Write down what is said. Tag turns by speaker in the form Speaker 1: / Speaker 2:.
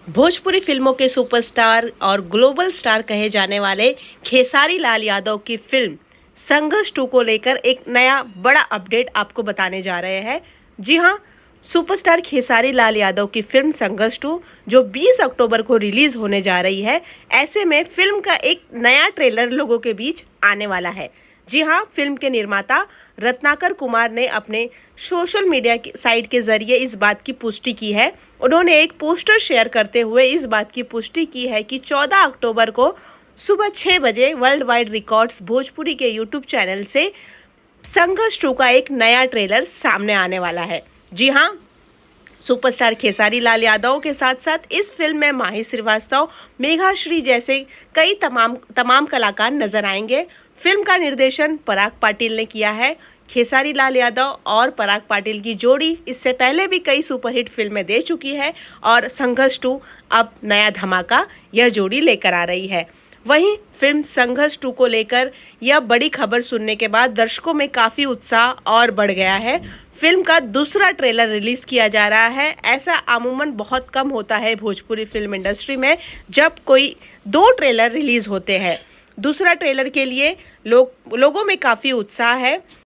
Speaker 1: भोजपुरी फिल्मों के सुपरस्टार और ग्लोबल स्टार कहे जाने वाले खेसारी लाल यादव की फिल्म संघर्ष 2 को लेकर एक नया बड़ा अपडेट आपको बताने जा रहे हैं। जी हाँ, सुपरस्टार खेसारी लाल यादव की फिल्म संघर्ष 2 जो 20 अक्टूबर को रिलीज होने जा रही है, ऐसे में फिल्म का एक नया ट्रेलर लोगों के बीच आने वाला है। जी हाँ, फिल्म के निर्माता रत्नाकर कुमार ने अपने सोशल मीडिया की साइट के जरिए इस बात की पुष्टि की है। उन्होंने एक पोस्टर शेयर करते हुए इस बात की पुष्टि की है कि 14 अक्टूबर को सुबह 6 बजे वर्ल्ड वाइड रिकॉर्ड्स भोजपुरी के यूट्यूब चैनल से संघर्ष 2 का एक नया ट्रेलर सामने आने वाला है। जी हाँ, सुपरस्टार खेसारी लाल यादव के साथ साथ इस फिल्म में माही श्रीवास्तव, मेघाश्री जैसे कई तमाम कलाकार नजर आएंगे। फिल्म का निर्देशन पराग पाटिल ने किया है। खेसारी लाल यादव और पराग पाटिल की जोड़ी इससे पहले भी कई सुपरहिट फिल्में दे चुकी है और संघर्ष 2 अब नया धमाका यह जोड़ी लेकर आ रही है। वहीं फिल्म संघर्ष 2 को लेकर यह बड़ी खबर सुनने के बाद दर्शकों में काफ़ी उत्साह और बढ़ गया है। फिल्म का दूसरा ट्रेलर रिलीज़ किया जा रहा है। ऐसा अमूमन बहुत कम होता है भोजपुरी फिल्म इंडस्ट्री में, जब कोई 2 ट्रेलर रिलीज़ होते हैं। दूसरा ट्रेलर के लिए लोगों में काफ़ी उत्साह है।